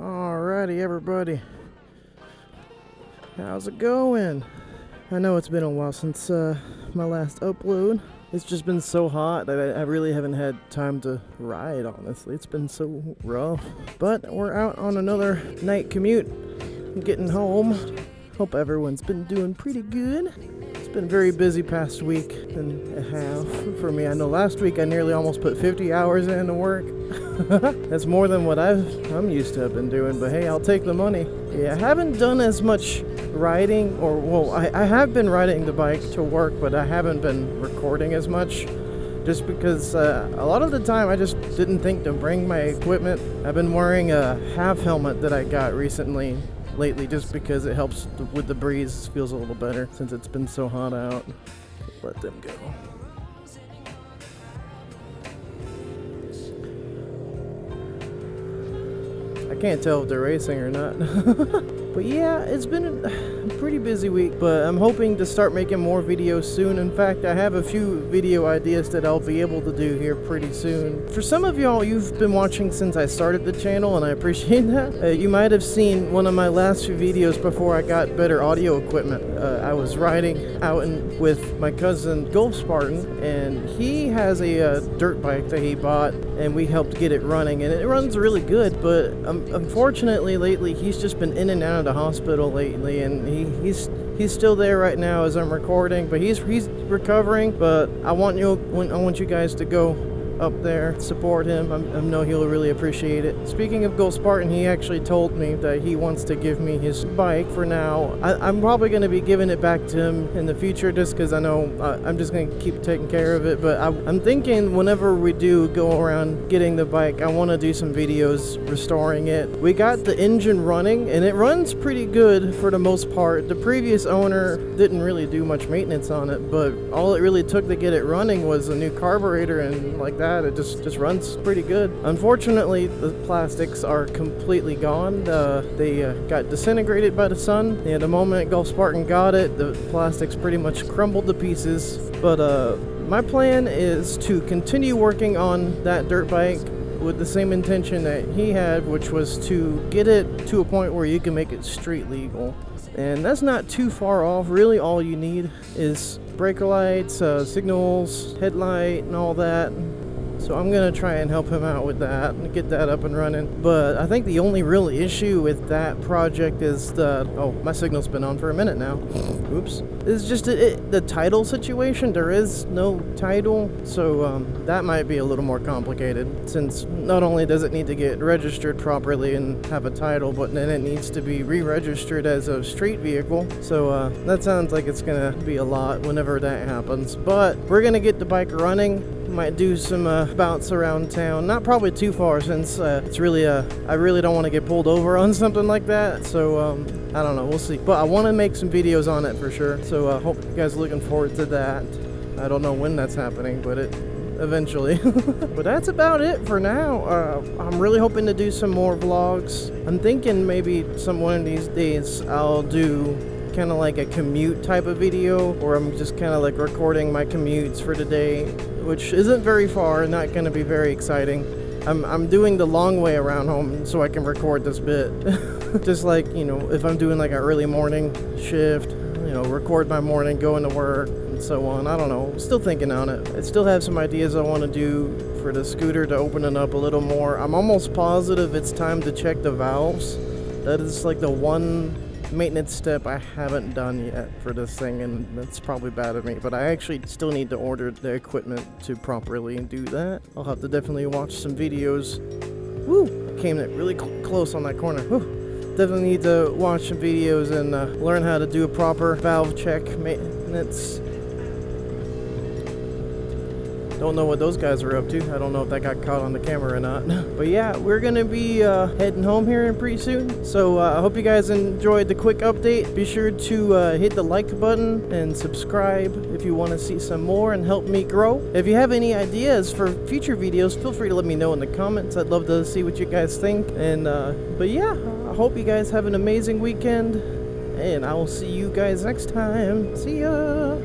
Alrighty, everybody. How's it going? I know it's been a while since my last upload. It's just been so hot that I really haven't had time to ride, honestly. It's been so rough. But we're out on another night commute. I'm getting home. Hope everyone's been doing pretty good. It's been a very busy past week and a half for me. I know last week I nearly almost put 50 hours into work. That's more than what I'm used to have been doing, but hey, I'll take the money. Yeah, I haven't done as much riding, or well, I have been riding the bike to work, but I haven't been recording as much just because a lot of the time I just didn't think to bring my equipment. I've been wearing a half helmet that I got lately just because it helps with the breeze. Feels a little better since it's been so hot out. Let them go. I can't tell if they're racing or not. But yeah, it's been a pretty busy week, but I'm hoping to start making more videos soon. In fact, I have a few video ideas that I'll be able to do here pretty soon. For some of y'all, you've been watching since I started the channel, and I appreciate that. You might have seen one of my last few videos before I got better audio equipment. I was riding out with my cousin Golf Spartan, and he has a dirt bike that he bought, and we helped get it running, and it runs really good, but unfortunately lately he's just been in and out of the hospital lately, and he's still there right now as I'm recording, but he's recovering. But I want you guys to go up there, support him. I know he'll really appreciate it. Speaking of Golf Spartan, he actually told me that he wants to give me his bike for now. I'm probably going to be giving it back to him in the future just because I know I'm just going to keep taking care of it. But I'm thinking whenever we do go around getting the bike, I want to do some videos restoring it. We got the engine running, and it runs pretty good for the most part. The previous owner didn't really do much maintenance on it, but all it really took to get it running was a new carburetor, and like that, it just runs pretty good. Unfortunately, the plastics are completely gone. They got disintegrated by the sun. Yeah, the moment Golf Spartan got it, the plastics pretty much crumbled to pieces. But my plan is to continue working on that dirt bike with the same intention that he had, which was to get it to a point where you can make it street legal. And that's not too far off. Really, all you need is breaker lights, signals, headlight, and all that. So I'm going to try and help him out with that and get that up and running. But I think the only real issue with that project is oh, my signal's been on for a minute now. Oops. It's just the title situation. There is no title, so that might be a little more complicated, since not only does it need to get registered properly and have a title, but then it needs to be re-registered as a street vehicle. So that sounds like it's going to be a lot whenever that happens. But we're going to get the bike running. Might do some bounce around town, not probably too far, since it's really I really don't want to get pulled over on something like that. So I don't know, we'll see. But I want to make some videos on it for sure. So I hope you guys are looking forward to that. I don't know when that's happening, but it eventually. But that's about it for now. I'm really hoping to do some more vlogs. I'm thinking maybe one of these days I'll do kind of like a commute type of video, where I'm just kind of like recording my commutes for the day, which isn't very far, not going to be very exciting. I'm doing the long way around home so I can record this bit. Just like, if I'm doing like an early morning shift, record my morning, go into work, and so on. I don't know. I'm still thinking on it. I still have some ideas I want to do for the scooter to open it up a little more. I'm almost positive it's time to check the valves. That is like the one maintenance step I haven't done yet for this thing, and that's probably bad of me, but I actually still need to order the equipment to properly do that. I'll have to definitely watch some videos. Woo! I came really close on that corner. Woo! Definitely need to watch some videos and learn how to do a proper valve check maintenance. Don't know what those guys are up to. I don't know if that got caught on the camera or not. But yeah, we're gonna be heading home here pretty soon. So I hope you guys enjoyed the quick update. Be sure to hit the like button and subscribe if you want to see some more and help me grow. If you have any ideas for future videos, feel free to let me know in the comments. I'd love to see what you guys think. And but yeah, I hope you guys have an amazing weekend, and I will see you guys next time. See ya!